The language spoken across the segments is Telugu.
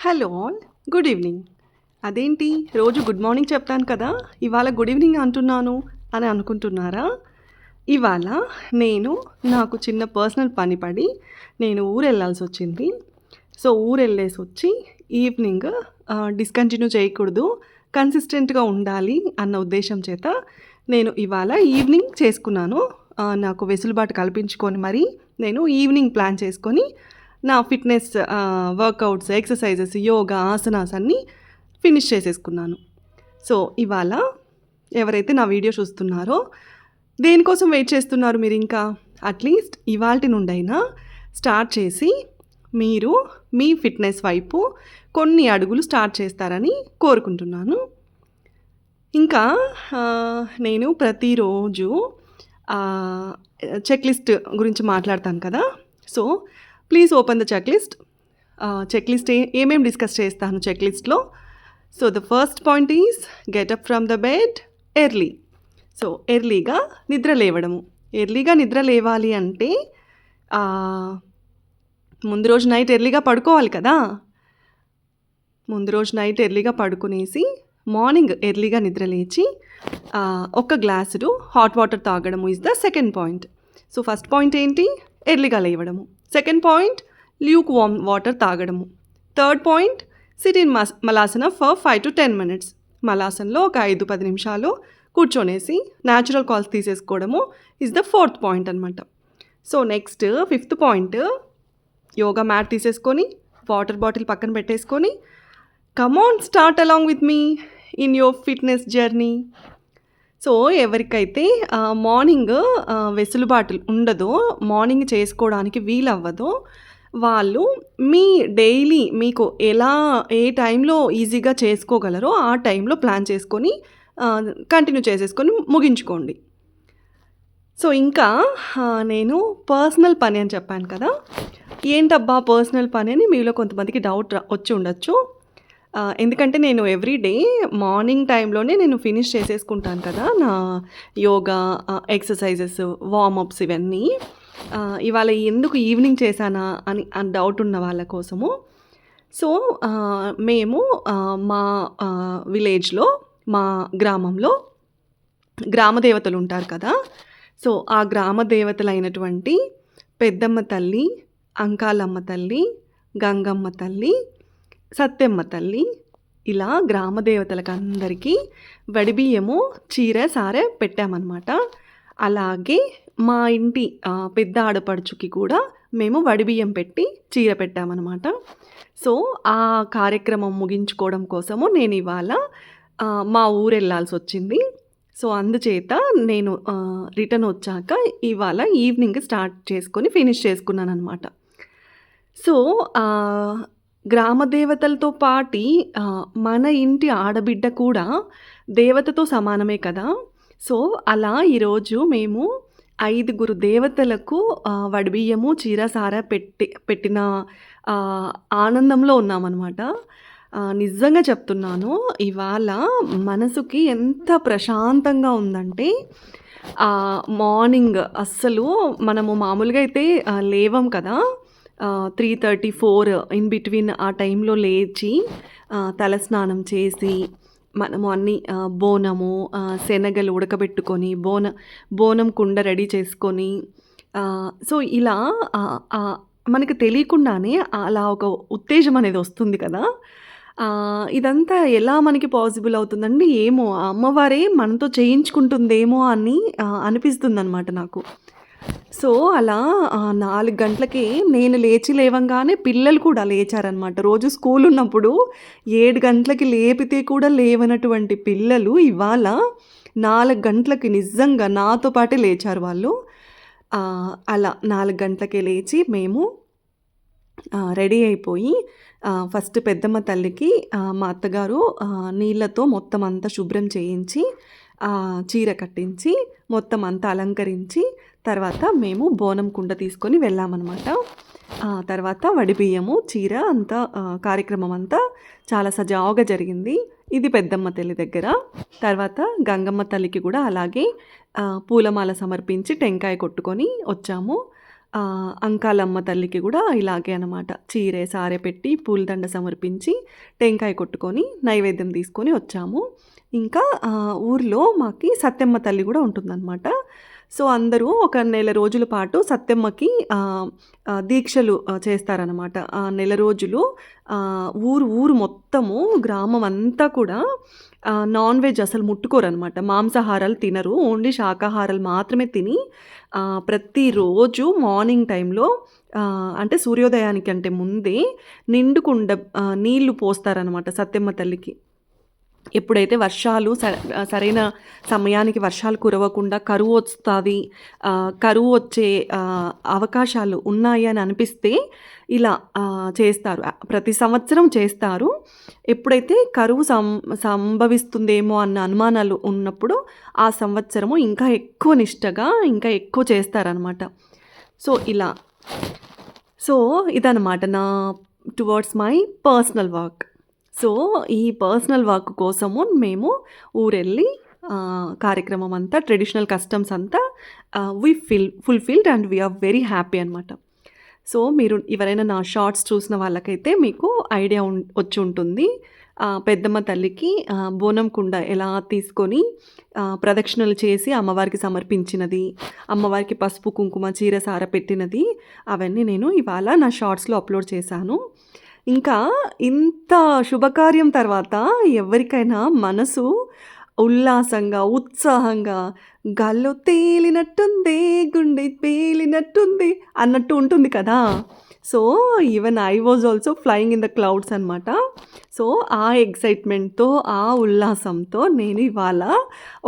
Hello all, good evening. అదేంటి రోజు గుడ్ మార్నింగ్ చెప్తాను కదా, ఇవాళ గుడ్ ఈవినింగ్ అంటున్నాను అని అనుకుంటున్నారా? ఇవాళ నాకు చిన్న పర్సనల్ పని పడి నేను ఊరు వెళ్ళాల్సి వచ్చింది. సో ఊరు వెళ్ళేసి వచ్చి ఈవినింగ్ డిస్కంటిన్యూ చేయకూడదు, కన్సిస్టెంట్గా ఉండాలి అన్న ఉద్దేశం చేత నేను ఇవాళ ఈవినింగ్ చేసుకున్నాను. నాకు వెసులుబాటు కల్పించుకొని మరి నేను ఈవినింగ్ ప్లాన్ చేసుకొని నా fitness workouts, exercises, yoga, asanas అన్నీ ఫినిష్ చేసేసుకున్నాను. సో ఇవాళ ఎవరైతే నా వీడియో చూస్తున్నారో దేనికోసం వెయిట్ చేస్తున్నారు మీరు? ఇంకా అట్లీస్ట్ ఇవాల్టి నుండైనా స్టార్ట్ చేసి మీరు మీ ఫిట్నెస్ వైపు కొన్ని అడుగులు స్టార్ట్ చేస్తారని కోరుకుంటున్నాను. ఇంకా నేను ప్రతిరోజు చెక్ లిస్ట్ గురించి మాట్లాడతాను కదా. So please open the check list. Check list ఏమేమి డిస్కస్ చేస్తాను చెక్ లిస్ట్లో. So the first point is get up from the bed early. So ఎర్లీగా నిద్ర లేవడము. ఎర్లీగా నిద్ర లేవాలి అంటే ముందు రోజు నైట్ ఎర్లీగా పడుకోవాలి కదా. ముందు రోజు నైట్ ఎర్లీగా పడుకునేసి మార్నింగ్ ఎర్లీగా నిద్ర లేచి ఒక గ్లాసుడు హాట్ వాటర్ తాగడము is the second point. So first point ఏంటి? ఎర్లీగా లేవడము. Second point lukewarm water తాగడము. Third point sit in Malasana for 5 to 10 minutes. మలాసనలో ఒక 5-10 నిమిషాలు కూర్చొనేసి న్యాచురల్ కాల్స్ తీసేసుకోవడము ఈజ్ ద ఫోర్త్ పాయింట్ అనమాట. So next fifth point, yoga mat తీసేసుకొని వాటర్ బాటిల్ పక్కన పెట్టేసుకొని come on start along with me in your fitness journey. So ఎవరికైతే మార్నింగ్ వెసులుబాటు ఉండదో, మార్నింగ్ చేసుకోవడానికి వీలవ్వదో, వాళ్ళు మీ డైలీ మీకు ఏ టైంలో ఈజీగా చేసుకోగలరో ఆ టైంలో ప్లాన్ చేసుకొని కంటిన్యూ చేసేసుకొని ముగించుకోండి. సో ఇంకా నేను పర్సనల్ పని అని చెప్పాను కదా. ఏంటబ్బా పర్సనల్ పని అని మీలో కొంతమందికి డౌట్ వచ్చి ఉండొచ్చు. ఎందుకంటే నేను ఎవ్రీడే మార్నింగ్ టైంలోనే నేను ఫినిష్ చేసేసుకుంటాను కదా నా యోగా, ఎక్సర్సైజెస్, వార్మప్స్ ఇవన్నీ. ఇవాళ ఎందుకు ఈవినింగ్ చేశానా అని డౌట్ ఉన్న వాళ్ళ కోసము. సో మేము మా విలేజ్లో, మా గ్రామంలో గ్రామదేవతలు ఉంటారు కదా. సో ఆ గ్రామదేవతలైనటువంటి పెద్దమ్మ తల్లి, అంకాలమ్మ తల్లి, గంగమ్మ తల్లి, సత్యమ్మ తల్లి, ఇలా గ్రామదేవతలకు అందరికీ వడిబియ్యము, చీర, సారె పెట్టామన్నమాట. అలాగే మా ఇంటి పెద్ద ఆడపడుచుకి కూడా మేము వడిబియ్యం పెట్టి చీర పెట్టామన్నమాట. సో ఆ కార్యక్రమం ముగించుకోవడం కోసము నేను ఇవాళ మా ఊరు వెళ్ళాల్సి వచ్చింది. సో అందుచేత నేను రిటర్న్ వచ్చాక ఇవాళ ఈవినింగ్ స్టార్ట్ చేసుకొని ఫినిష్ చేసుకున్నాను అనమాట. సో గ్రామదేవతలతో పాటి మన ఇంటి ఆడబిడ్డ కూడా దేవతతో సమానమే కదా. సో అలా ఈరోజు మేము 5 దేవతలకు వడిబియ్యము, చీర, సార పెట్టిన ఆనందంలో ఉన్నామన్నమాట. నిజంగా చెప్తున్నాను, ఇవాళ మనసుకి ఎంత ప్రశాంతంగా ఉందంటే, మార్నింగ్ అస్సలు మనము మామూలుగా అయితే లేవం కదా. 3:34 ఇన్ బిట్వీన్ ఆ టైంలో లేచి తలస్నానం చేసి మనము అన్నీ బోనము, శనగలు ఉడకబెట్టుకొని బోనం కుండ రెడీ చేసుకొని, సో ఇలా మనకు తెలియకుండానే అలా ఒక ఉత్తేజం అనేది వస్తుంది కదా. ఇదంతా ఎలా మనకి పాసిబుల్ అవుతుందండి? ఏమో ఆ అమ్మవారే మనతో చేయించుకుంటుందేమో అని అనిపిస్తుందన్నమాట నాకు. సో అలా 4 గంటలకి నేను లేవంగానే పిల్లలు కూడా లేచారనమాట. రోజు స్కూల్ ఉన్నప్పుడు 7 గంటలకి లేపితే కూడా లేవనటువంటి పిల్లలు ఇవాళ 4 గంటలకి నిజంగా నాతో పాటే లేచారు వాళ్ళు. అలా 4 గంటలకే లేచి మేము రెడీ అయిపోయి ఫస్ట్ పెద్దమ్మ తల్లికి మా అత్తగారు నీళ్ళతో మొత్తం అంతా శుభ్రం చేయించి, చీర కట్టించి, మొత్తం అంతా అలంకరించి, తర్వాత మేము బోనం కుండ తీసుకొని వెళ్ళామన్నమాట. తర్వాత వడిబియ్యము, చీర అంతా కార్యక్రమం అంతా చాలా సజావుగా జరిగింది. ఇది పెద్దమ్మ తల్లి దగ్గర. తర్వాత గంగమ్మ తల్లికి కూడా అలాగే పూలమాల సమర్పించి టెంకాయ కొట్టుకొని వచ్చాము. అంకాలమ్మ తల్లికి కూడా ఇలాగే అనమాట. చీరె, సారె పెట్టి పూలదండ సమర్పించి టెంకాయ కొట్టుకొని నైవేద్యం తీసుకొని వచ్చాము. ఇంకా ఊర్లో మాకి సత్తెమ్మ తల్లి కూడా ఉంటుందన్నమాట. సో అందరూ ఒక నెల రోజుల పాటు సత్తెమ్మకి దీక్షలు చేస్తారనమాట. ఆ నెల రోజులు ఊరు మొత్తము గ్రామం అంతా కూడా నాన్ వెజ్ అసలు ముట్టుకోరనమాట. మాంసాహారాలు తినరు. ఓన్లీ శాకాహారాలు మాత్రమే తిని ప్రతిరోజు మార్నింగ్ టైంలో అంటే సూర్యోదయానికి అంటే ముందే నిండు కుండ నీళ్లు పోస్తారనమాట సత్తెమ్మ తల్లికి. ఎప్పుడైతే వర్షాలు సరైన సమయానికి వర్షాలు కురవకుండా కరువు వస్తుంది, కరువు వచ్చే అవకాశాలు ఉన్నాయి అని అనిపిస్తే ఇలా చేస్తారు. ప్రతి సంవత్సరం చేస్తారు. ఎప్పుడైతే కరువు సంభవిస్తుందేమో అన్న అనుమానాలు ఉన్నప్పుడు ఆ సంవత్సరము ఇంకా ఎక్కువ నిష్టగా ఇంకా ఎక్కువ చేస్తారనమాట. సో ఇలా ఇదనమాట నా towards my personal work. So ఈ పర్సనల్ వర్క్ కోసము మేము ఊరెళ్ళి కార్యక్రమం అంతా ట్రెడిషనల్ కస్టమ్స్ అంతా fulfilled and we are very happy అనమాట. సో మీరు ఎవరైనా నా షార్ట్స్ చూసిన వాళ్ళకైతే మీకు ఐడియా వచ్చి ఉంటుంది. పెద్దమ్మ తల్లికి బోనం కుండ ఎలా తీసుకొని ప్రదక్షిణలు చేసి అమ్మవారికి సమర్పించినది, అమ్మవారికి పసుపు కుంకుమ చీర సార పెట్టినది, అవన్నీ నేను ఇవాళ నా షార్ట్స్లో అప్లోడ్ చేశాను. ఇంకా ఇంత శుభకార్యం తర్వాత ఎవరికైనా మనసు ఉల్లాసంగా ఉత్సాహంగా గాల్లో తేలినట్టుంది, గుండె పేలినట్టుంది అన్నట్టు ఉంటుంది కదా. So even I was also flying in the clouds అనమాట. సో ఆ ఎక్సైట్మెంట్తో ఆ ఉల్లాసంతో నేను ఇవాళ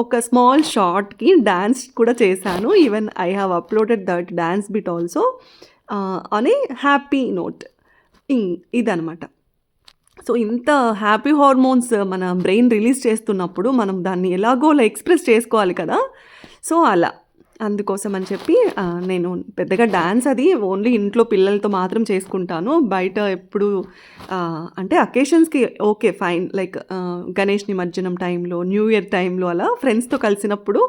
ఒక స్మాల్ షార్ట్కి డ్యాన్స్ కూడా చేశాను. Even I have uploaded that dance bit also on a happy note. ఇదనమాట. సో ఇంత హ్యాపీ హార్మోన్స్ మన బ్రెయిన్ రిలీజ్ చేస్తున్నప్పుడు మనం దాన్ని ఎలాగోలా ఎక్స్ప్రెస్ చేసుకోవాలి కదా. సో అలా అందుకోసం అని చెప్పి నేను పెద్దగా డ్యాన్స్ అది ఓన్లీ ఇంట్లో పిల్లలతో మాత్రం చేసుకుంటాను. బయట ఎప్పుడు అంటే అకేషన్స్కి ఓకే ఫైన్, లైక్ గణేష్ నిమజ్జనం టైంలో, న్యూ ఇయర్ టైంలో అలా ఫ్రెండ్స్తో కలిసినప్పుడు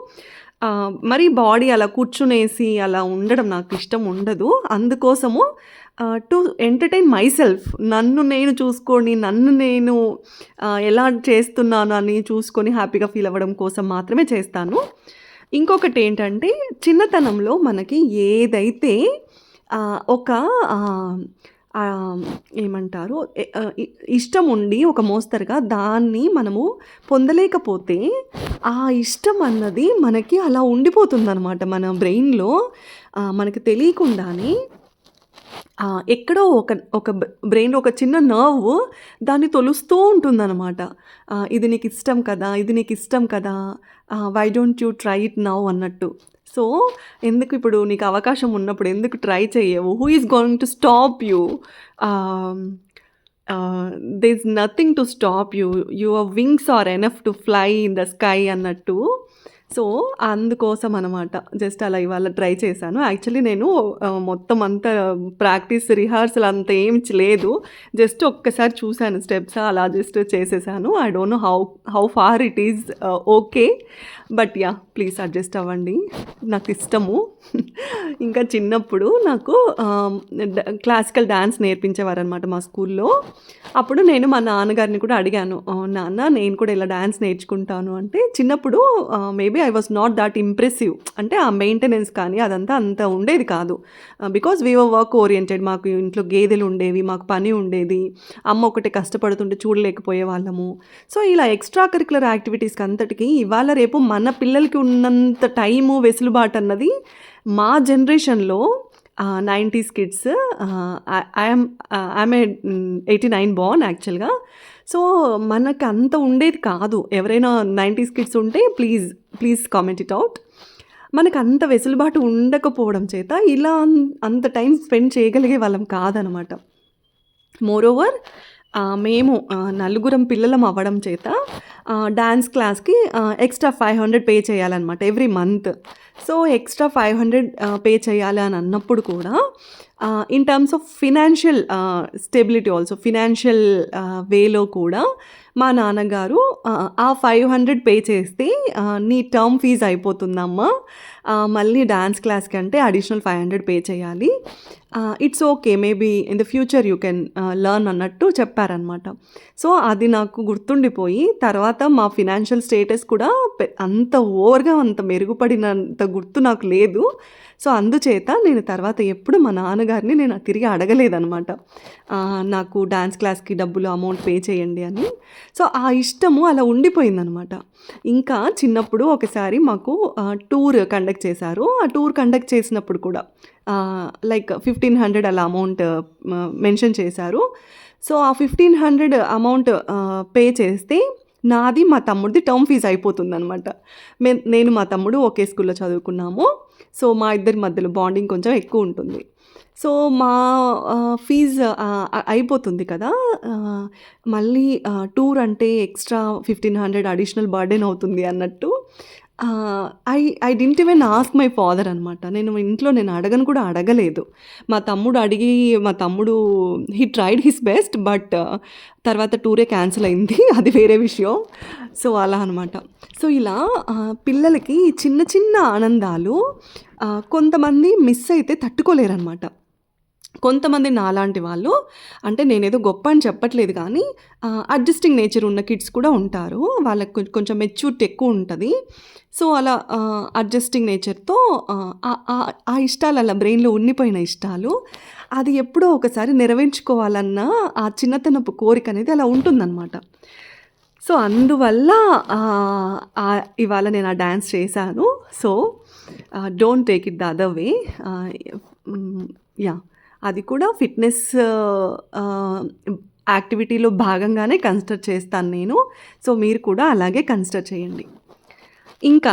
మరి బాడీ అలా కూర్చునేసి అలా ఉండడం నాకు ఇష్టం ఉండదు. అందుకోసము టు ఎంటర్టైన్ మై సెల్ఫ్, నన్ను నేను చూసుకొని నన్ను నేను ఎలా చేస్తున్నాను అని చూసుకొని హ్యాపీగా ఫీల్ అవ్వడం కోసం మాత్రమే చేస్తాను. ఇంకొకటి ఏంటంటే చిన్నతనంలో మనకి ఏదైతే ఒక ఏమంటారు ఇష్టం ఉండి ఒక మోస్తరుగా దాన్ని మనము పొందలేకపోతే ఆ ఇష్టం అన్నది మనకి అలా ఉండిపోతుందన్నమాట మన బ్రెయిన్లో. మనకి తెలియకుండానే ఎక్కడో ఒక బ్రెయిన్లో ఒక చిన్న నర్వ్ దాన్ని తొలుస్తూ ఉంటుందన్నమాట. ఇది నీకు ఇష్టం కదా, ఇది నీకు ఇష్టం కదా, why don't you try it now అన్నట్టు. సో ఎందుకు ఇప్పుడు నీకు అవకాశం ఉన్నప్పుడు ఎందుకు ట్రై చేయవు? Who is going to stop you? There is nothing to stop you. Your wings are enough to fly in the sky అన్నట్టు. సో అందుకోసం అనమాట జస్ట్ అలా ఇవాళ ట్రై చేశాను. యాక్చువల్లీ నేను మొత్తం అంతా ప్రాక్టీస్ రిహార్సల్ అంత ఏం లేదు, జస్ట్ ఒక్కసారి చూశాను స్టెప్స్, అలా జస్ట్ చేసేసాను. I don't know how far it is okay, but yeah please adjust అవ్వండి, నాకు ఇష్టము. ఇంకా చిన్నప్పుడు నాకు క్లాసికల్ డ్యాన్స్ నేర్పించేవారనమాట మా స్కూల్లో. అప్పుడు నేను మా నాన్నగారిని కూడా అడిగాను, నాన్న నేను కూడా ఇలా డ్యాన్స్ నేర్చుకుంటాను అంటే. చిన్నప్పుడు maybe I was not that impressive, అంటే ఆ మెయింటెనెన్స్ కానీ అదంతా అంత ఉండేది కాదు. Because we were work oriented. మాకు ఇంట్లో గేదెలు ఉండేవి, మాకు పని ఉండేది, అమ్మ ఒకటే కష్టపడుతుంటే చూడలేకపోయే వాళ్ళము. సో ఇలా ఎక్స్ట్రా కరికులర్ యాక్టివిటీస్కి అంతటికి ఇవాళ రేపు మన పిల్లలకి ఉన్నంత టైము వెసులుబాటు అన్నది మా జనరేషన్లో 90s కిడ్స్, ఐఎమ్ 89 బార్న్ యాక్చువల్గా. సో మనకు అంత ఉండేది కాదు. ఎవరైనా 90s కిడ్స్ ఉంటే ప్లీజ్ కామెంట్ ఇట్ అవుట్. మనకు అంత వెసులుబాటు ఉండకపోవడం చేత ఇలా అంత టైం స్పెండ్ చేయగలిగే వాళ్ళం కాదనమాట. మోరోవర్ మేము నలుగురం పిల్లలం అవ్వడం చేత డాన్స్ క్లాస్కి ఎక్స్ట్రా 500 పే చేయాలన్నమాట every month. So extra 500 pay చేయాలి అని అన్నప్పుడు కూడా in terms of financial stability also, financial వేలో కూడా మా నాన్నగారు ఆ 500 పే చేస్తే నీ టర్మ్ ఫీజ్ అయిపోతుందమ్మా, మళ్ళీ డాన్స్ క్లాస్‌కి అంటే అడిషనల్ 500 పే చేయాలి. It's okay. Maybe in the future you can learn అన్నట్టు చెప్పారనమాట. సో, అది నాకు గుర్తుండిపోయి తర్వాత మా ఫినాన్షియల్ స్టేటస్ కూడా అంత ఓవర్‌గా అంత మెరుగుపడినంత గుర్తు నాకు లేదు. సో, అందుచేత నేను తర్వాత ఎప్పుడు మా నాన్నగారిని నేను తిరిగి అడగలేదనమాట. నాకు డాన్స్ క్లాస్‌కి డబ్బులు అమౌంట్ పే చేయండి అని. సో, ఆ ఇష్టము అలా ఉండిపోయిందనమాట. ఇంకా చిన్నప్పుడు ఒకసారి మాకు టూర్ కండక్ట్ చేశారు. ఆ టూర్ కండక్ట్ చేసినప్పుడు కూడా లైక్ 1500 అలా అమౌంట్ మెన్షన్ చేశారు. సో, ఆ 1500 అమౌంట్ పే చేస్తే నాది, మా తమ్ముడిది టర్మ్ ఫీజ్ అయిపోతుందనమాట. నేను మా తమ్ముడు ఒకే స్కూల్‌లో చదువుకున్నాము. సో, మా ఇద్దరి మధ్యలో బాండింగ్ కొంచెం ఎక్కువ ఉంటుంది. సో, మా ఫీజు అయిపోతుంది కదా! మళ్ళీ టూర్ అంటే ఎక్స్‌ట్రా 1500 అడిషనల్ బర్డెన్ అవుతుంది అన్నట్టు I didn't even ask my father అనమాట. నేను అడగను కూడా అడగలేదు. మా తమ్ముడు he tried his best. But తర్వాత టూరే క్యాన్సిల్ అయింది. అది వేరే విషయం. సో, అలా అనమాట. సో, ఇలా పిల్లలకి చిన్న చిన్న ఆనందాలు కొంతమంది మిస్ అయితే తట్టుకోలేరనమాట. కొంతమంది నాలాంటి వాళ్ళు, అంటే నేనేదో గొప్ప అని చెప్పట్లేదు కానీ అడ్జస్టింగ్ నేచర్ ఉన్న కిడ్స్ కూడా ఉంటారు. వాళ్ళకి కొంచెం మెచ్యూరిటీ ఎక్కువ ఉంటుంది. సో, అలా అడ్జస్టింగ్ నేచర్‌తో ఆ ఇష్టాలు అలా బ్రెయిన్‌లో ఉండిపోయిన ఇష్టాలు అది ఎప్పుడో ఒకసారి నెరవేర్చుకోవాలన్న ఆ చిన్నతనపు కోరిక అనేది అలా ఉంటుందన్నమాట. సో, అందువల్ల ఇవాళ నేను ఆ డాన్స్ చేశాను. So, don't take it the other way. Yeah! అది కూడా ఫిట్‌నెస్ యాక్టివిటీలో భాగంగానే కన్సిడర్ చేస్తాను నేను. సో, మీరు కూడా అలాగే కన్సిడర్ చేయండి. ఇంకా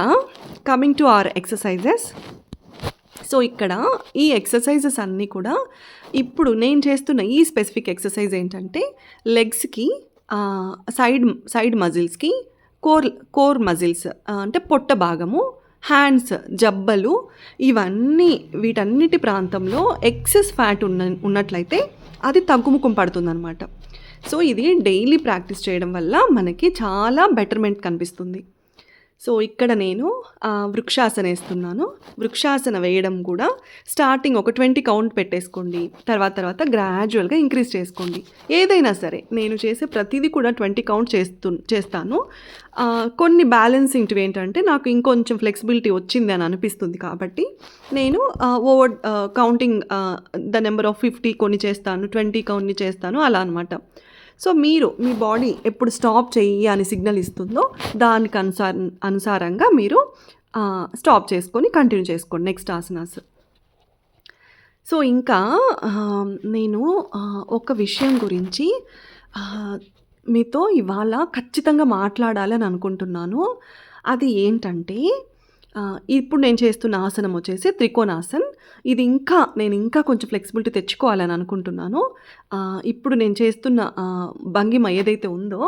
coming to our exercises. So, ఇక్కడ ఈ ఎక్సర్‌సైజెస్ అన్నీ కూడా ఇప్పుడు నేను చేస్తున్న ఈ స్పెసిఫిక్ ఎక్సర్‌సైజ్ ఏంటంటే లెగ్స్‌కి సైడ్ మజిల్స్‌కి కోర్ మజిల్స్ అంటే పొట్ట భాగము, హ్యాండ్స్, జబ్బలు వీటన్నిటి ప్రాంతంలో ఎక్సెస్ ఫ్యాట్ ఉన్నట్లయితే అది తగ్గుముఖం పడుతుందనమాట. సో, ఇది డైలీ ప్రాక్టీస్ చేయడం వల్ల మనకి చాలా బెటర్‌మెంట్ కనిపిస్తుంది. సో, ఇక్కడ నేను వృక్షాసన వేస్తున్నాను. వృక్షాసన వేయడం కూడా స్టార్టింగ్ ఒక 20 కౌంట్ పెట్టేసుకోండి. తర్వాత గ్రాడ్యువల్‌గా ఇంక్రీజ్ చేసుకోండి. ఏదైనా సరే నేను చేసే ప్రతిదీ కూడా 20 కౌంట్ చేస్తాను. కొన్ని బ్యాలెన్సింగ్‌వి ఏంటంటే నాకు ఇంకొంచెం ఫ్లెక్సిబిలిటీ వచ్చింది అని అనిపిస్తుంది కాబట్టి నేను over counting the number of 50 కొన్ని చేస్తాను, 20 కొన్ని చేస్తాను అలా అనమాట. సో, మీ బాడీ ఎప్పుడు స్టాప్ చెయ్యి అని సిగ్నల్ ఇస్తుందో దానికి అనుసారంగా మీరు స్టాప్ చేసుకొని కంటిన్యూ చేసుకోండి నెక్స్ట్ ఆసనాస్. సో, ఇంకా నేను ఒక విషయం గురించి మీతో ఇవాళ ఖచ్చితంగా మాట్లాడాలని అనుకుంటున్నాను. అది ఏంటంటే ఇప్పుడు నేను చేస్తున్న ఆసనం వచ్చేసి త్రికోణాసన్. నేను ఇంకా కొంచెం ఫ్లెక్సిబిలిటీ తెచ్చుకోవాలని అనుకుంటున్నాను. ఇప్పుడు నేను చేస్తున్న భంగిమ ఏదైతే ఉందో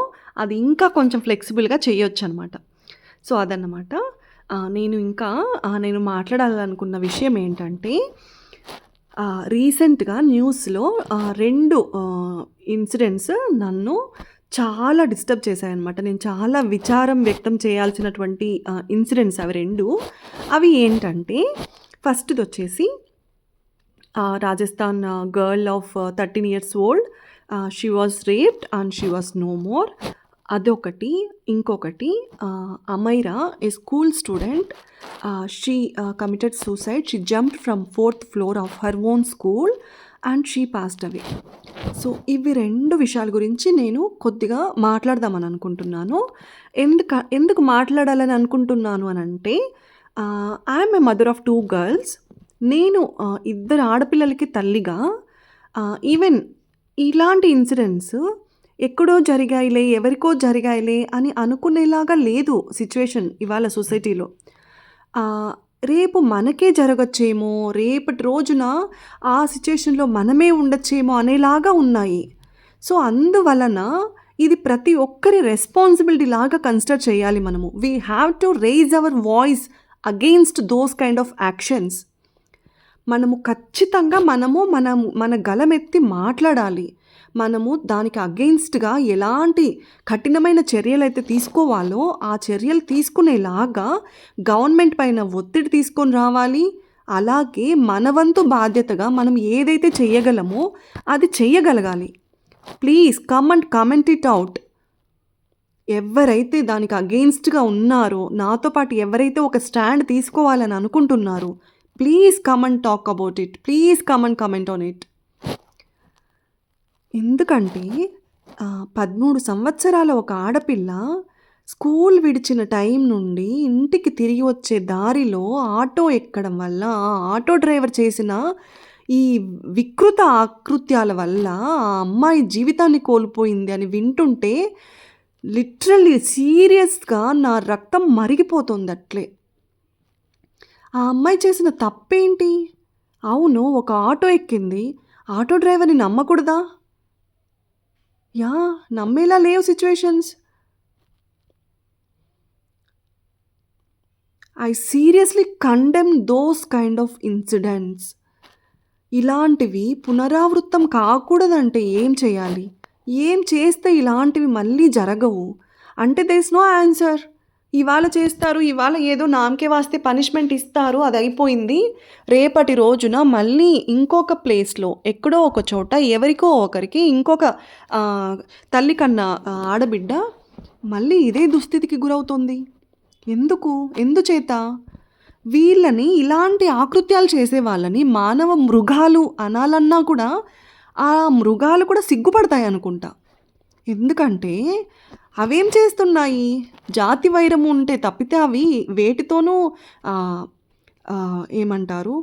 అది ఇంకా కొంచెం ఫ్లెక్సిబుల్‌గా చేయొచ్చనమాట. సో, అదన్నమాట. నేను మాట్లాడాలనుకున్న విషయం ఏంటంటే రీసెంట్‌గా న్యూస్‌లో 2 ఇన్సిడెంట్స్ నన్ను చాలా డిస్టర్బ్ చేశాయన్నమాట. నేను చాలా విచారం వ్యక్తం చేయాల్సినటువంటి ఇన్సిడెంట్స్ అవి 2. అవి ఏంటంటే ఫస్ట్‌దొచ్చేసి Rajasthan girl of 13 years old. She was raped and she was no more. అదొకటి. ఇంకొకటి Amaira a school student. She committed suicide. She jumped from 4th floor of her own school and she passed away. So, ఇవి 2 విషయాల గురించి నేను కొద్దిగా మాట్లాడదామని అనుకుంటున్నాను. ఎందుకు మాట్లాడాలని అనుకుంటున్నాను అనంటే I'm a mother of 2 girls. నేను 2 ఆడపిల్లలకి తల్లిగా ఈవెన్ ఇలాంటి ఇన్సిడెంట్స్ ఎక్కడో జరిగాయిలే, ఎవరికో జరిగాయిలే అని అనుకునేలాగా లేదు సిచ్యువేషన్ ఇవాళ సొసైటీలో. రేపు మనకే జరగచ్చేమో, రేపటి రోజున ఆ సిచ్యుయేషన్‌లో మనమే ఉండొచ్చేమో అనేలాగా ఉన్నాయి. సో, అందువలన ఇది ప్రతి ఒక్కరి రెస్పాన్సిబిలిటీ లాగా కన్సిడర్ చేయాలి మనము. We have to rise hour voice against those kind of actions. మనము ఖచ్చితంగా మన గలమెత్తి మాట్లాడాలి. మనము దానికి అగెయిన్స్ట్‌గా ఎలాంటి కఠినమైన చర్యలైతే తీసుకోవాలో, ఆ చర్యలు తీసుకునేలాగా గవర్నమెంట్ పైన ఒత్తిడి తీసుకొని రావాలి. అలాగే మన వంతు బాధ్యతగా మనం ఏదైతే చెయ్యగలమో అది చెయ్యగలగాలి. Please come and comment it out. ఎవరైతే దానికి అగెయిన్స్ట్‌గా ఉన్నారో, నాతో పాటు ఎవరైతే ఒక స్టాండ్ తీసుకోవాలని అనుకుంటున్నారో, please come and talk about it. Please come and comment on it. ఎందుకంటే 13 సంవత్సరాల ఒక ఆడపిల్ల స్కూల్ విడిచిన టైం నుండి ఇంటికి తిరిగి వచ్చే దారిలో ఆటో ఎక్కడం వల్ల, ఆ ఆటో డ్రైవర్ చేసిన ఈ వికృత ఆకృత్యాల వల్ల ఆ అమ్మాయి జీవితాన్ని కోల్పోయింది అని వింటుంటే లిటరల్లీ సీరియస్‌గా నా రక్తం మరిగిపోతుంది అట్లే. ఆ అమ్మాయి చేసిన తప్పేంటి? అవును, ఒక ఆటో ఎక్కింది. ఆటో డ్రైవర్‌ని నమ్మకూడదా? యాహ్! నమ్మేలా లేవు situations. I seriously condemn those kind of incidents. ఇలాంటివి పునరావృతం కాకూడదంటే ఏం చేయాలి? ఏం చేస్తే ఇలాంటివి మళ్ళీ జరగవు? అంటే దేర్ ఈస్ నో ఆన్సర్. ఇవాళ చేస్తారు, ఇవాళ ఏదో నామకే వాస్తే పనిష్మెంట్ ఇస్తారు, అదయిపోయింది. రేపటి రోజున మళ్ళీ ఇంకొక ప్లేస్‌లో ఎక్కడో ఒక చోట ఎవరికో ఒకరికి ఇంకొక తల్లి కన్నా ఆడబిడ్డ మళ్ళీ ఇదే దుస్థితికి గురవుతుంది. ఎందుకు? ఎందుచేత? వీళ్ళని ఇలాంటి ఆకృత్యాలు చేసే వాళ్ళని మానవ మృగాలు అనాలన్నా కూడా ఆ మృగాలు కూడా సిగ్గుపడతాయి అనుకుంటా. ఎందుకంటే అవేం చేస్తున్నాయి? జాతి వైరం ఉంటే తప్పితే అవి వేటితోనూ ఏమంటారు,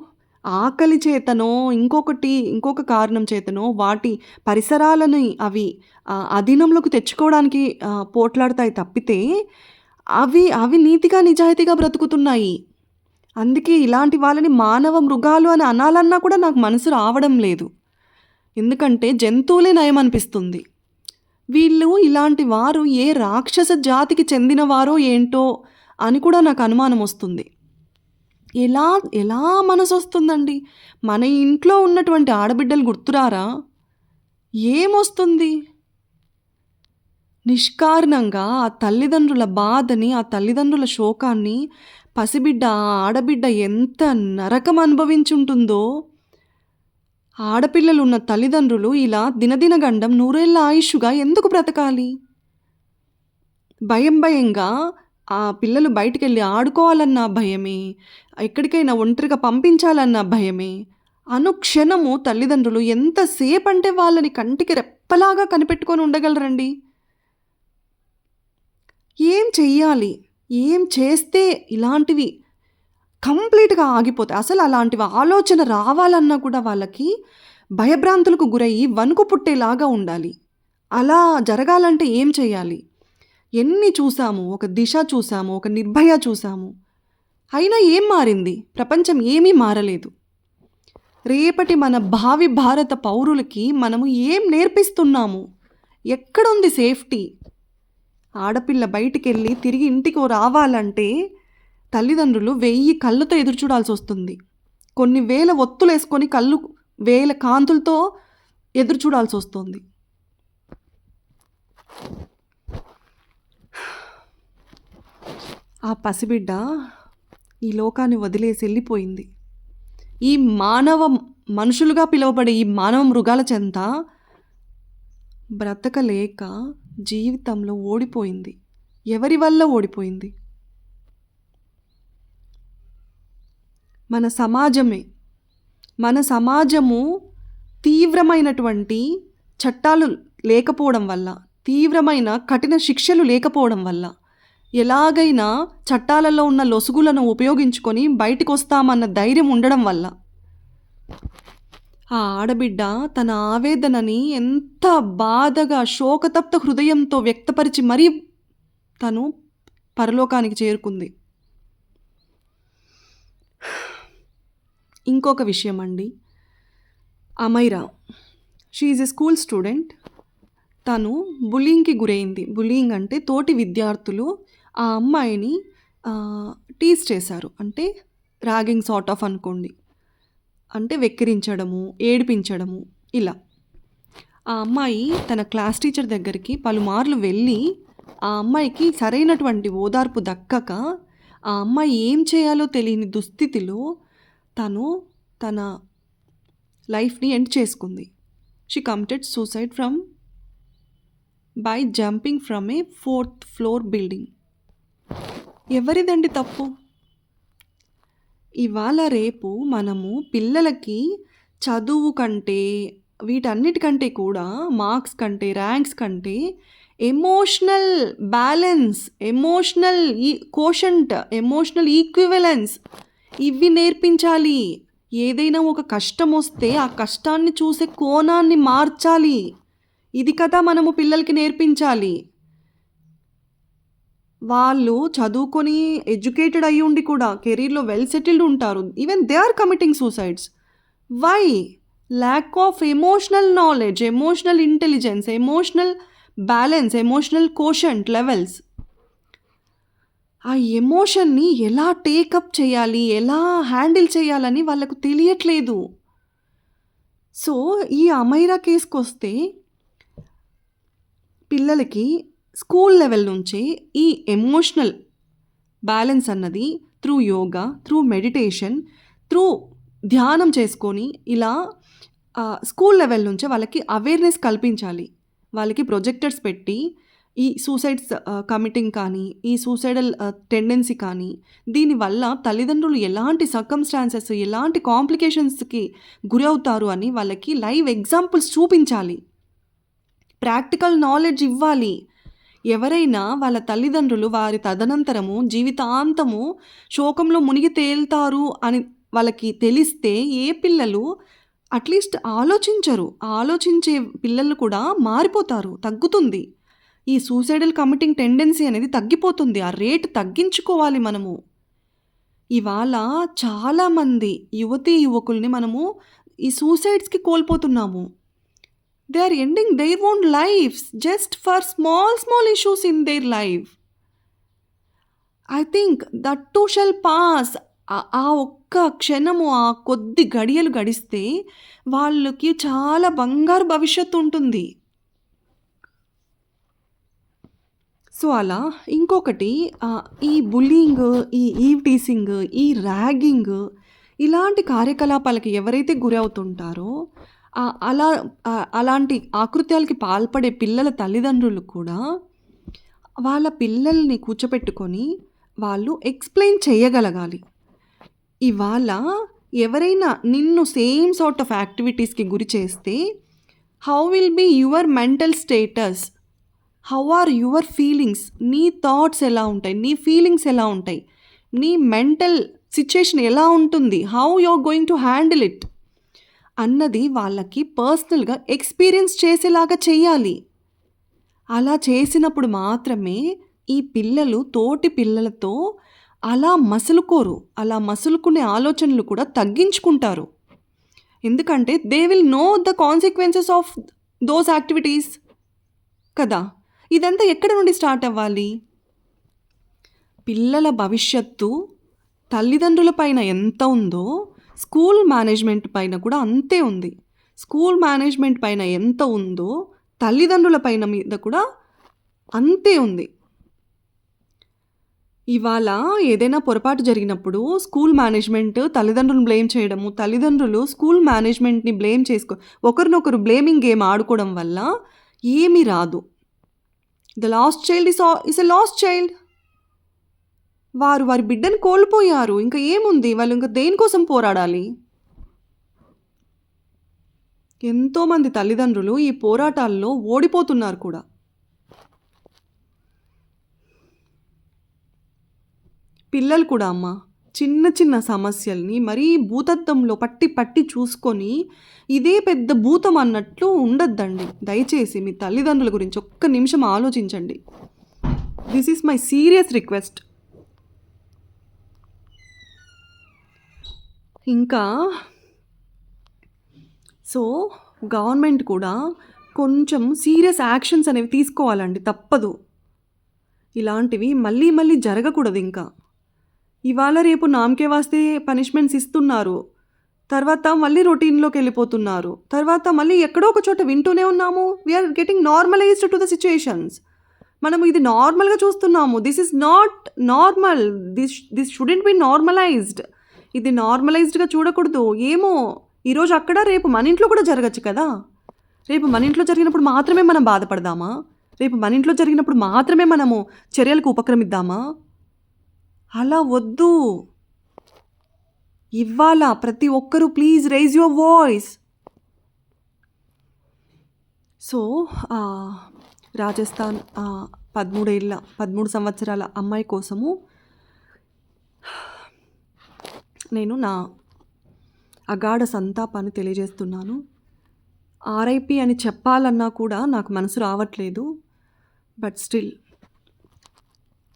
ఆకలి చేతనో ఇంకొక కారణం చేతనో వాటి పరిసరాలని అవి అధీనంలోకి తెచ్చుకోవడానికి పోట్లాడతాయి తప్పితే అవి నీతిగా నిజాయితీగా బ్రతుకుతున్నాయి. అందుకే ఇలాంటి వాళ్ళని మానవ మృగాలు అని అనాలన్నా కూడా నాకు మనసు రావడం లేదు. ఎందుకంటే జంతువులే నయం అనిపిస్తుంది. వీళ్ళు ఇలాంటి వారు ఏ రాక్షస జాతికి చెందినవారో ఏంటో అని కూడా నాకు అనుమానం వస్తుంది. ఎలా మనసొస్తుందండి? మన ఇంట్లో ఉన్నటువంటి ఆడబిడ్డలు గుర్తురారా? ఏమొస్తుంది? నిష్కారణంగా ఆ తల్లిదండ్రుల బాధని, ఆ తల్లిదండ్రుల శోకాన్ని పసిబిడ్డ, ఆడబిడ్డ ఎంత నరకం అనుభవించుంటుందో. ఆడపిల్లలున్న తల్లిదండ్రులు ఇలా దినదినగండం నూరేళ్ల ఆయుష్షుగా ఎందుకు బ్రతకాలి? భయంగా ఆ పిల్లలు బయటికెళ్ళి ఆడుకోవాలన్నా భయమే, ఎక్కడికైనా ఒంటరిగా పంపించాలన్నా భయమే. అనుక్షణము తల్లిదండ్రులు ఎంతసేపంటే వాళ్ళని కంటికి రెప్పలాగా కనిపెట్టుకొని ఉండగలరండి? ఏం చెయ్యాలి? ఏం చేస్తే ఇలాంటివి కంప్లీట్‌గా ఆగిపోతాయి? అసలు అలాంటివి ఆలోచన రావాలన్నా కూడా వాళ్ళకి భయభ్రాంతులకు గురయ్యి వణుకు పుట్టేలాగా ఉండాలి. అలా జరగాలంటే ఏం చేయాలి? ఎన్ని చూసాము. ఒక 'దిశ' చూసాము, ఒక 'నిర్భయ' చూసాము. అయినా ఏం మారింది? ప్రపంచం ఏమీ మారలేదు. రేపటి మన భావి భారత పౌరులకి మనము ఏం నేర్పిస్తున్నాము? ఎక్కడుంది సేఫ్టీ? ఆడపిల్ల బయటికెళ్ళి తిరిగి ఇంటికి రావాలంటే తల్లిదండ్రులు 1000 కళ్ళతో ఎదురుచూడాల్సొస్తుంది. కొన్ని వేల ఒత్తులేసుకొని వేల కాంతులతో ఎదురుచూడాల్సొస్తుంది. ఆ పసిబిడ్డ ఈ లోకాన్ని వదిలేసి వెళ్ళిపోయింది. ఈ మనుషులుగా పిలువబడే ఈ మానవ మృగాల చెంత బ్రతకలేక జీవితంలో ఓడిపోయింది. ఎవరి వల్ల ఓడిపోయింది? మన సమాజము తీవ్రమైనటువంటి చట్టాలు లేకపోవడం వల్ల, తీవ్రమైన కఠిన శిక్షలు లేకపోవడం వల్ల, ఎలాగైనా చట్టాలలో ఉన్న లొసుగులను ఉపయోగించుకొని బయటికొస్తామన్న ధైర్యం ఉండడం వల్ల ఆ ఆడబిడ్డ తన ఆవేదనని ఎంత బాధగా శోకతప్త హృదయంతో వ్యక్తపరిచి మరీ తను పరలోకానికి చేరుకుంది. ఇంకొక విషయం అండి, Amaira, she is a school student. తను బుల్లింగ్కి గురైంది. బుల్లింగ్ అంటే తోటి విద్యార్థులు ఆ అమ్మాయిని టీజ్ చేశారు. అంటే ర్యాగింగ్ సార్ట్ ఆఫ్ అనుకోండి. అంటే వెక్కిరించడము, ఏడిపించడము ఇలా. ఆ అమ్మాయి తన క్లాస్ టీచర్ దగ్గరికి పలుమార్లు వెళ్ళి ఆ అమ్మాయికి సరైనటువంటి ఓదార్పు దక్కక ఆ అమ్మాయి ఏం చేయాలో తెలియని దుస్థితిలో తను తన లైఫ్ని ఎండ్ చేసుకుంది. She committed suicide by jumping from a 4th floor building. ఎవరిదండి తప్పు? ఇవాళ రేపు మనము పిల్లలకి చదువు కంటే వీటన్నిటికంటే కూడా మార్క్స్ కంటే ర్యాంక్స్ కంటే emotional balance, emotional quotient, emotional equivalence ఇవి నేర్పించాలి. ఏదైనా ఒక కష్టం వస్తే ఆ కష్టాన్ని చూసే కోణాన్ని మార్చాలి. ఇది కదా మనము పిల్లలకి నేర్పించాలి. వాళ్ళు చదువుకొని ఎడ్యుకేటెడ్ అయ్యి ఉండి కూడా కెరీర్లో వెల్ సెటిల్డ్ ఉంటారు. Even they are committing suicides. Why? Lack of emotional knowledge, emotional intelligence, emotional balance, emotional quotient levels. ఆ ఎమోషన్ని ఎలా టేకప్ చేయాలి, ఎలా హ్యాండిల్ చేయాలని వాళ్ళకు తెలియట్లేదు. సో ఈ అమైరా కేసుకొస్తే పిల్లలకి స్కూల్ లెవెల్ నుంచే ఈ ఎమోషనల్ బ్యాలెన్స్ అన్నది through yoga, through meditation, through ధ్యానం చేసుకొని ఇలా స్కూల్ లెవెల్ నుంచే వాళ్ళకి అవేర్నెస్ కల్పించాలి. వాళ్ళకి ప్రొజెక్టర్స్ పెట్టి ఈ సూసైడ్స్ కమిటింగ్ కానీ, ఈ సూసైడల్ టెండెన్సీ కానీ, దీనివల్ల తల్లిదండ్రులు ఎలాంటి సర్కమ్స్టాన్సెస్, ఎలాంటి కాంప్లికేషన్స్కి గురి అవుతారు అని వాళ్ళకి లైవ్ ఎగ్జాంపుల్స్ చూపించాలి. ప్రాక్టికల్ నాలెడ్జ్ ఇవ్వాలి. ఎవరైనా వాళ్ళ తల్లిదండ్రులు వారి తదనంతరము జీవితాంతము శోకంలో మునిగి తేలుతారు అని వాళ్ళకి తెలిస్తే ఏ పిల్లలు అట్లీస్ట్ ఆలోచించరు. ఆలోచించే పిల్లలు కూడా మారిపోతారు, తగ్గుతుంది. ఈ సూసైడల్ కమిటింగ్ టెండెన్సీ అనేది తగ్గిపోతుంది. ఆ రేట్ తగ్గించుకోవాలి మనము. ఇవాళ చాలామంది యువతీ యువకుల్ని మనము ఈ సూసైడ్స్కి కోల్పోతున్నాము. They are ending their own lives just for small issues in their life. I think that too shall pass. ఆ ఒక్క క్షణము, ఆ కొద్ది గడియలు గడిస్తే వాళ్ళకి చాలా బంగారు భవిష్యత్తు ఉంటుంది. సో అలా ఇంకొకటి ఈ బుల్లింగ్, ఈ ఈవ్ టీసింగ్, ఈ ర్యాగింగ్ ఇలాంటి కార్యకలాపాలకి ఎవరైతే గురి అవుతుంటారో అలాంటి ఆకృత్యాలకి పాల్పడే పిల్లల తల్లిదండ్రులు కూడా వాళ్ళ పిల్లల్ని కూర్చోపెట్టుకొని వాళ్ళు ఎక్స్ప్లెయిన్ చేయగలగాలి. ఇవాళ ఎవరైనా నిన్ను సేమ్ సార్ట్ ఆఫ్ యాక్టివిటీస్కి గురి చేస్తే how will be your mental status, how are your feelings, నీ థాట్స్ ఎలా ఉంటాయి, నీ ఫీలింగ్స్ ఎలా ఉంటాయి, నీ మెంటల్ సిచ్యుయేషన్ ఎలా ఉంటుంది, how you are going to handle it అన్నది వాళ్ళకి పర్సనల్గా ఎక్స్పీరియన్స్ చేసేలాగా చేయాలి. అలా చేసినప్పుడు మాత్రమే ఈ పిల్లలు తోటి పిల్లలతో అలా మసులుకోరు. అలా మసులుకునే ఆలోచనలు కూడా తగ్గించుకుంటారు. ఎందుకంటే they will know the consequences of those activities కదా. ఇదంతా ఎక్కడ నుండి స్టార్ట్ అవ్వాలి? పిల్లల భవిష్యత్తు తల్లిదండ్రుల పైన ఎంత ఉందో స్కూల్ మేనేజ్మెంట్ పైన కూడా అంతే ఉంది. స్కూల్ మేనేజ్మెంట్ పైన ఎంత ఉందో తల్లిదండ్రుల పైన మీద కూడా అంతే ఉంది. ఇవాళ ఏదైనా పొరపాటు జరిగినప్పుడు స్కూల్ మేనేజ్మెంట్ తల్లిదండ్రులను బ్లేమ్ చేయడము, తల్లిదండ్రులు స్కూల్ మేనేజ్మెంట్ని బ్లేమ్ ఒకరినొకరు బ్లేమింగ్ గేమ్ ఆడుకోవడం వల్ల ఏమీ రాదు. The last child is a last child. వారి బిడ్డను కోల్పోయారు. ఇంకా ఏముంది? వాళ్ళు ఇంకా దేనికోసం పోరాడాలి? ఎంతోమంది తల్లిదండ్రులు ఈ పోరాటాల్లో ఓడిపోతున్నారు కూడా. పిల్లలు కూడా అమ్మ చిన్న చిన్న సమస్యల్ని మరీ భూతత్వంలో పట్టి చూసుకొని ఇదే పెద్ద భూతం అన్నట్లు ఉండద్దండి. దయచేసి మీ తల్లిదండ్రుల గురించి ఒక్క నిమిషం ఆలోచించండి. This is my serious request. ఇంకా సో గవర్నమెంట్ కూడా కొంచెం సీరియస్ యాక్షన్స్ అనేవి తీసుకోవాలండి. తప్పదు. ఇలాంటివి మళ్ళీ జరగకూడదు. ఇంకా ఇవాళ రేపు నామకే వాస్తే పనిష్మెంట్స్ ఇస్తున్నారు. తర్వాత మళ్ళీ రొటీన్‌లోకెళ్ళిపోతున్నారు. తర్వాత మళ్ళీ ఎక్కడో ఒక చోట వింటూనే ఉన్నాము. We are getting normalized to the situations. మనము ఇది నార్మల్‌గా చూస్తున్నాము. This is not normal. This shouldn't be normalized. ఇది నార్మలైజ్డ్‌గా చూడకూడదు. ఏమో ఈరోజు అక్కడ, రేపు మన ఇంట్లో కూడా జరగచ్చు కదా! రేపు మన ఇంట్లో జరిగినప్పుడు మాత్రమే మనం బాధపడదామా? రేపు మన ఇంట్లో జరిగినప్పుడు మాత్రమే మనము చర్యలకు ఉపక్రమిద్దామా? అలా వద్దు. ఇవ్వాల ప్రతి ఒక్కరూ please rise your voice. So Rajasthan 13 సంవత్సరాల అమ్మాయి కోసము నేను నా అగాఢ సంతాపాన్ని తెలియజేస్తున్నాను. ఆర్ఐపి అని చెప్పాలన్నా కూడా నాకు మనసు రావట్లేదు. But still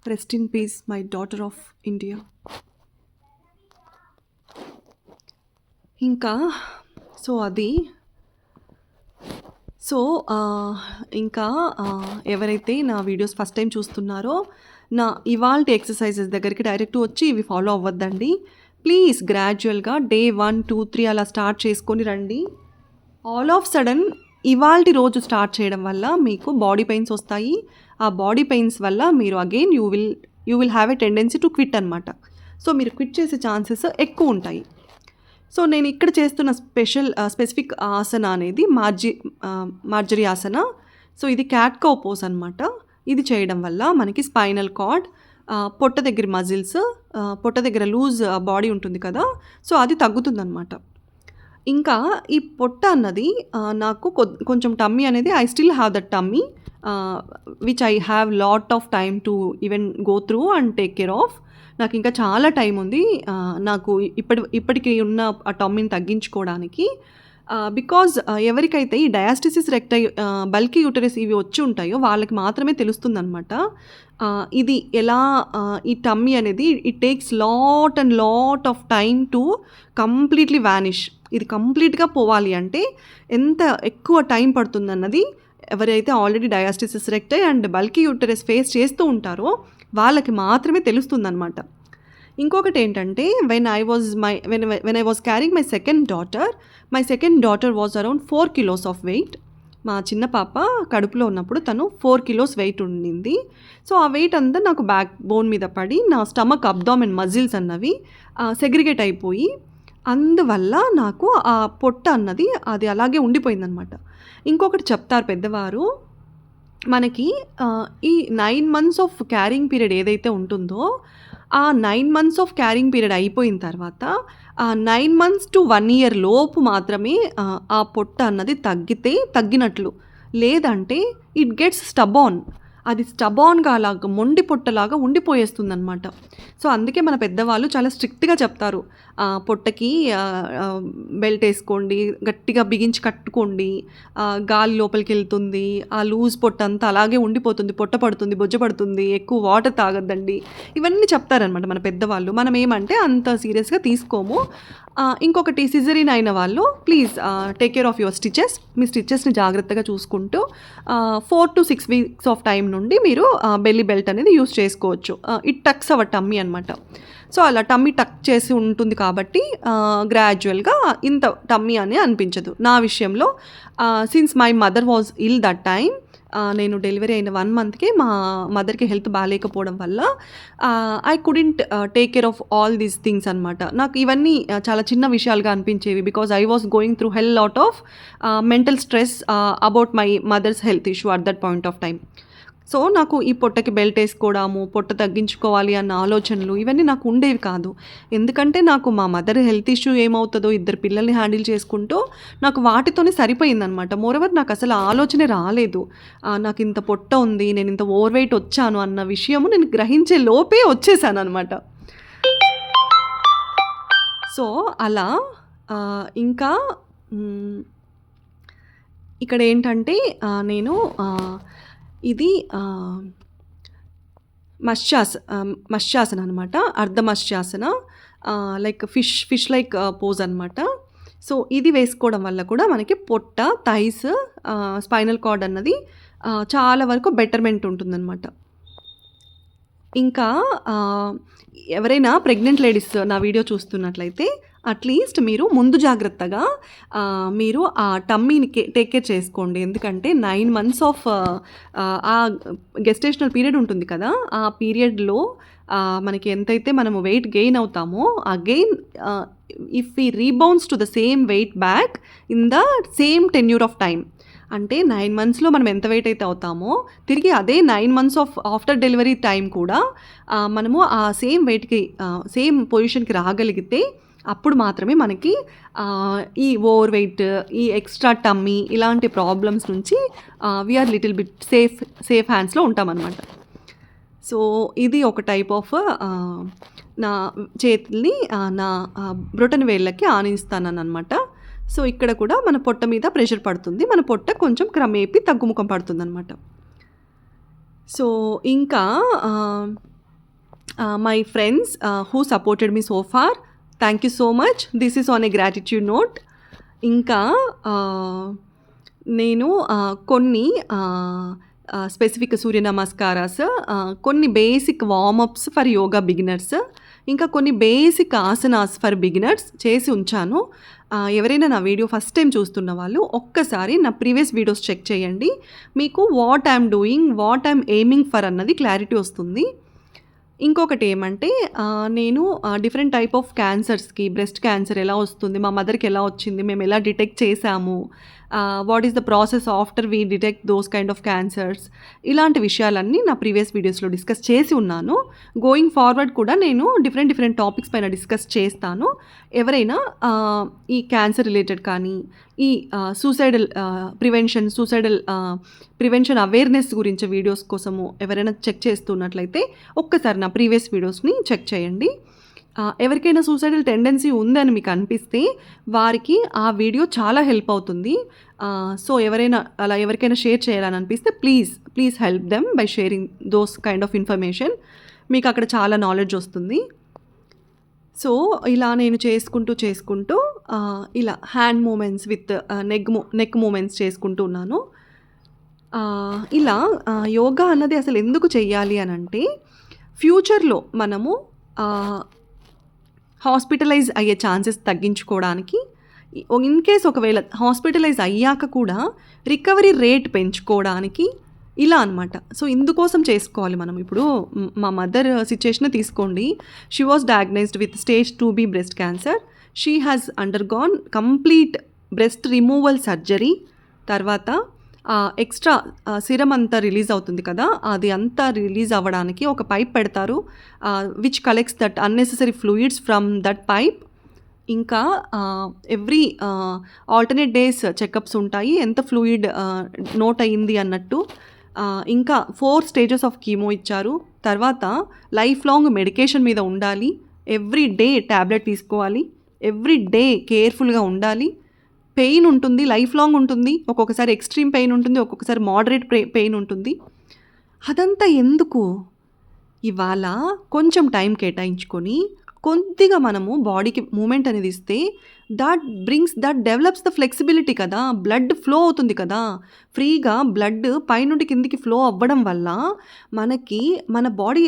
rest in peace my daughter of India. ఇంకా ఇంకా ఎవరైతే నా వీడియోస్ ఫస్ట్ టైం చూస్తున్నారో నా ఇవాల్టి ఎక్సర్సైజెస్ దగ్గరికి డైరెక్ట్ వచ్చి ఇవి ఫాలో అవ్వద్దండి. ప్లీజ్ గ్రాడ్యువల్గా డే 1, 2, 3 అలా స్టార్ట్ చేసుకొని రండి. ఆల్ ఆఫ్ సడన్ ఇవాల్టి రోజు స్టార్ట్ చేయడం వల్ల మీకు బాడీ పెయిన్స్ వస్తాయి. ఆ బాడీ పెయిన్స్ వల్ల మీరు again you will have a tendency to quit అనమాట. సో మీరు క్విట్ చేసే ఛాన్సెస్ ఎక్కువ ఉంటాయి. సో నేను ఇక్కడ చేస్తున్న స్పెసిఫిక్ ఆసన అనేది మార్జరీ ఆసన. సో ఇది క్యాట్ కౌ పోజ్ అనమాట. ఇది చేయడం వల్ల మనకి స్పైనల్ కార్డ్, పొట్ట దగ్గర మజిల్స్, పొట్ట దగ్గర లూజ్ బాడీ ఉంటుంది కదా, సో అది తగ్గుతుందన్నమాట. ఇంకా ఈ పొట్ట అన్నది నాకు కొంచెం టమ్మీ అనేది I still have that tummy which I have lot of time to even go through and take care of. నాకు ఇంకా చాలా టైం ఉంది నాకు ఇప్పటికి ఉన్న ఆ టమ్మీని తగ్గించుకోవడానికి. బికాజ్ ఎవరికైతే ఈ డయాస్టిసిస్ రెక్టై, బల్కీ యూటరస్ ఇవి వచ్చి ఉంటాయో వాళ్ళకి మాత్రమే తెలుస్తుందన్నమాట. ఇది ఎలా ఈ టమ్మీ అనేది it takes lot of time to completely vanish. ఇది కంప్లీట్గా పోవాలి అంటే ఎంత ఎక్కువ టైం పడుతుందన్నది ఎవరైతే already diastasis recti and bulky uterus face చేస్తూ ఉంటారో వాళ్ళకి మాత్రమే తెలుస్తుందన్నమాట. ఇంకొకటి ఏంటంటే when I was carrying my second daughter was around 4 kilos of weight. మా చిన్న పాప కడుపులో ఉన్నప్పుడు తను 4 kilos వెయిట్ ఉండింది. సో ఆ వెయిట్ అంతా నాకు బ్యాక్ బోన్ మీద పడి నా స్టమక్, అబ్డామెన్ మజిల్స్ అన్నవి సెగ్రిగేట్ అయిపోయి అందువల్ల నాకు ఆ పొట్ట అన్నది అది అలాగే ఉండిపోయిందనమాట. ఇంకొకటి చెప్తారు పెద్దవారు, మనకి ఈ 9 months ఆఫ్ క్యారింగ్ పీరియడ్ ఏదైతే ఉంటుందో ఆ 9 months ఆఫ్ క్యారింగ్ పీరియడ్ అయిపోయిన తర్వాత ఆ 9 months to 1 year లోపు మాత్రమే ఆ పొట్ట అన్నది తగ్గినట్లు. లేదంటే ఇట్ గెట్స్ స్టబాన్. అది స్టబాన్గా అలాగా మొండి పొట్టలాగా ఉండిపోయేస్తుందన్నమాట. సో అందుకే మన పెద్దవాళ్ళు చాలా స్ట్రిక్ట్గా చెప్తారు, పొట్టకి బెల్ట్ వేసుకోండి, గట్టిగా బిగించి కట్టుకోండి, గాలి లోపలికి వెళ్తుంది, ఆ లూజ్ పొట్ట అంతా అలాగే ఉండిపోతుంది, పొట్ట పడుతుంది, బొజ్జ పడుతుంది, ఎక్కువ వాటర్ తాగద్దండి, ఇవన్నీ చెప్తారనమాట మన పెద్దవాళ్ళు. మనం ఏమంటే అంత సీరియస్గా తీసుకోము. ఇంకొకటి సిజరీన్ అయిన వాళ్ళు please take care of your stitches. మీ స్టిచెస్ని జాగ్రత్తగా చూసుకుంటూ 4 to 6 weeks ఆఫ్ టైం నుండి మీరు బెల్లీ బెల్ట్ అనేది యూస్ చేసుకోవచ్చు. ఇట్ టక్స్ అవర్ టమ్మీ అనమాట. సో అలా టమ్మీ టక్ చేసి ఉంటుంది కాబట్టి గ్రాడ్యువల్గా ఇంత టమ్మీ అని అనిపించదు. నా విషయంలో since my mother was ill that time, నేను డెలివరీ అయిన 1 monthకే మా మదర్కి హెల్త్ బాగాలేకపోవడం వల్ల I couldn't take care of all these things అనమాట. నాకు ఇవన్నీ చాలా చిన్న విషయాలుగా అనిపించేవి because I was going through hell lot of mental stress about my mother's health issue at that point of time. So నాకు ఈ పొట్టకి బెల్ట్ వేసుకోవడము, పొట్ట తగ్గించుకోవాలి అన్న ఆలోచనలు ఇవన్నీ నాకు ఉండేవి కాదు. ఎందుకంటే నాకు మా మదర్ హెల్త్ ఇష్యూ ఏమవుతుందో 2 పిల్లల్ని హ్యాండిల్ చేసుకుంటూ నాకు వాటితోనే సరిపోయిందనమాట. మోరోవర్ నాకు అసలు ఆలోచనే రాలేదు నాకు ఇంత పొట్ట ఉంది, నేను ఇంత ఓవర్ వెయిట్ వచ్చాను అన్న విషయము నేను గ్రహించే లోపే వచ్చేసాను అనమాట. సో అలా ఇంకా ఇక్కడ ఏంటంటే నేను ఇది మత్స్యాసన అనమాట, అర్ధమత్స్యాసన, లైక్ ఫిష్ లైక్ పోజ్ అనమాట. సో ఇది వేసుకోవడం వల్ల కూడా మనకి పొట్ట, థైస్, స్పైనల్ కార్డ్ అన్నది చాలా వరకు బెటర్మెంట్ ఉంటుందన్నమాట. ఇంకా ఎవరైనా ప్రెగ్నెంట్ లేడీస్ నా వీడియో చూస్తున్నట్లయితే అట్లీస్ట్ మీరు ముందు జాగ్రత్తగా మీరు ఆ టమ్మీని టేక్ కేర్ చేసుకోండి. ఎందుకంటే 9 మంత్స్ ఆఫ్ ఆ గెస్టేషనల్ పీరియడ్ ఉంటుంది కదా, ఆ పీరియడ్లో మనకి ఎంతైతే మనము వెయిట్ గెయిన్ అవుతామో ఆ gain if we rebounds to the same wait back in the same tenure of time, అంటే 9 మంత్స్లో మనం ఎంత వెయిట్ అయితే అవుతామో తిరిగి అదే 9 months of after delivery time కూడా మనము ఆ సేమ్ వెయిట్కి సేమ్ పొజిషన్కి రాగలిగితే అప్పుడు మాత్రమే మనకి ఈ ఓవర్ వెయిట్, ఈ ఎక్స్ట్రా టమ్మీ ఇలాంటి ప్రాబ్లమ్స్ నుంచి వీఆర్ లిటిల్ బిట్ సేఫ్ హ్యాండ్స్లో ఉంటామన్నమాట. సో ఇది ఒక టైప్ ఆఫ్ నా చేతుల్ని నా బ్రొటన వేళ్ళకి ఆనిస్తానన్నమాట. సో ఇక్కడ కూడా మన పొట్ట మీద ప్రెషర్ పడుతుంది, మన పొట్ట కొంచెం క్రమేపీ తగ్గుముఖం పడుతుందన్నమాట. సో ఇంకా my friends who supported me so far, thank you so much. This is on a gratitude note. ఇంకా నేను కొన్ని స్పెసిఫిక్ సూర్య నమస్కారాస్, కొన్ని basic warmups for yoga beginners, ఇంకా కొన్ని బేసిక్ ఆసనాస్ ఫర్ బిగినర్స్ చేసి ఉంచాను. ఎవరైనా నా వీడియో ఫస్ట్ టైం చూస్తున్న వాళ్ళు ఒక్కసారి నా ప్రీవియస్ వీడియోస్ చెక్ చేయండి. మీకు what I'm doing, what I'm aiming for అన్నది క్లారిటీ వస్తుంది. ఇంకొకటి ఏమంటే నేను డిఫరెంట్ టైప్ ఆఫ్ క్యాన్సర్స్కి, బ్రెస్ట్ క్యాన్సర్ ఎలా వస్తుంది, మా మదర్కి ఎలా వచ్చింది, మేము ఎలా డిటెక్ట్ చేసాము, what is the process after we detect those kind of cancers, ఇలాంటి విషయాలన్నీ నా ప్రీవియస్ వీడియోస్లో డిస్కస్ చేసి ఉన్నాను. గోయింగ్ ఫార్వర్డ్ కూడా నేను డిఫరెంట్ టాపిక్స్ పైన డిస్కస్ చేస్తాను. ఎవరైనా ఈ క్యాన్సర్ రిలేటెడ్ కానీ, ఈ సూసైడల్ ప్రివెన్షన్ అవేర్నెస్ గురించి వీడియోస్ కోసము ఎవరైనా చెక్ చేస్తున్నట్లయితే ఒక్కసారి నా ప్రీవియస్ వీడియోస్ని చెక్ చేయండి. ఎవరికైనా సూసైడల్ టెండెన్సీ ఉందని మీకు అనిపిస్తే వారికి ఆ వీడియో చాలా హెల్ప్ అవుతుంది. సో ఎవరికైనా షేర్ చేయాలని అనిపిస్తే please help them by sharing those kind of information. మీకు అక్కడ చాలా నాలెడ్జ్ వస్తుంది. సో ఇలా నేను చేసుకుంటూ ఇలా hand movements with neck movements చేసుకుంటూ ఉన్నాను. ఇలా యోగా అన్నది అసలు ఎందుకు చెయ్యాలి అని అంటే, ఫ్యూచర్లో మనము హాస్పిటలైజ్ అయ్యే ఛాన్సెస్ తగ్గించుకోవడానికి, ఇన్ కేస్ ఒకవేళ హాస్పిటలైజ్ అయ్యాక కూడా రికవరీ రేట్ పెంచుకోవడానికి ఇలా అనమాట. సో ఇందుకోసం చేసుకోవాలి మనం. ఇప్పుడు మా మదర్ సిచ్యుయేషన్ తీసుకోండి. She was డయాగ్నైజ్డ్ with stage 2B breast cancer. She has undergone complete breast removal surgery. తర్వాత ఎక్స్ట్రా సిరం అంతా రిలీజ్ అవుతుంది కదా, అది అంతా రిలీజ్ అవ్వడానికి ఒక పైప్ పెడతారు, which collects that unnecessary fluids from that pipe. ఇంకా ఎవ్రీ ఆల్టర్నేట్ డేస్ చెకప్స్ ఉంటాయి, ఎంత ఫ్లూయిడ్ నోట్ అయ్యింది అన్నట్టు. ఇంకా 4 స్టేజెస్ ఆఫ్ కీమో ఇచ్చారు. తర్వాత లైఫ్ లాంగ్ మెడికేషన్ మీద ఉండాలి, ఎవ్రీ డే ట్యాబ్లెట్ తీసుకోవాలి, ఎవ్రీ డే కేర్ఫుల్గా ఉండాలి. పెయిన్ ఉంటుంది, లైఫ్ లాంగ్ ఉంటుంది, ఒక్కొక్కసారి ఎక్స్ట్రీమ్ పెయిన్ ఉంటుంది, ఒక్కొక్కసారి మోడరేట్ పెయిన్ ఉంటుంది. అదంతా ఎందుకు? ఇవాళ కొంచెం టైం కేటాయించుకొని కొద్దిగా మనము బాడీకి మూమెంట్ అనేది ఇస్తే దట్ డెవలప్స్ ద ఫ్లెక్సిబిలిటీ కదా, బ్లడ్ ఫ్లో అవుతుంది కదా, ఫ్రీగా బ్లడ్ పైనుండి కిందికి ఫ్లో అవ్వడం వల్ల మనకి మన బాడీ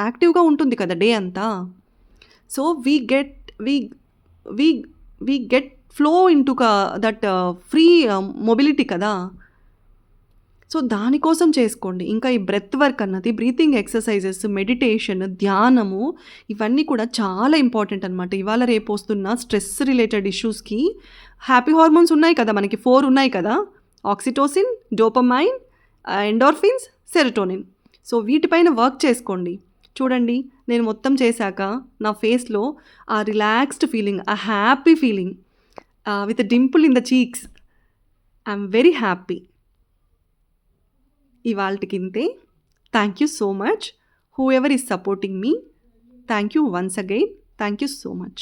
యాక్టివ్గా ఉంటుంది కదా డే అంతా. So we get flow into that free mobility కదా. సో దానికోసం చేసుకోండి. ఇంకా ఈ బ్రెత్ వర్క్ అన్నది, బ్రీతింగ్ ఎక్సర్సైజెస్, మెడిటేషన్, ధ్యానము, ఇవన్నీ కూడా చాలా ఇంపార్టెంట్ అనమాట. ఇవాళ రేపు వస్తున్న స్ట్రెస్ రిలేటెడ్ ఇష్యూస్కి హ్యాపీ హార్మోన్స్ ఉన్నాయి కదా, మనకి 4 ఉన్నాయి కదా, oxytocin, dopamine, endorphins, serotonin. So వీటిపైన వర్క్ చేసుకోండి. చూడండి, నేను మొత్తం చేశాక నా ఫేస్లో ఆ రిలాక్స్డ్ ఫీలింగ్, ఆ happy feeling with a dimple in the cheeks. I'm very happy. ఇవాల్టికింతే. Thank you so much. Whoever is supporting me, thank you once again. Thank you so much.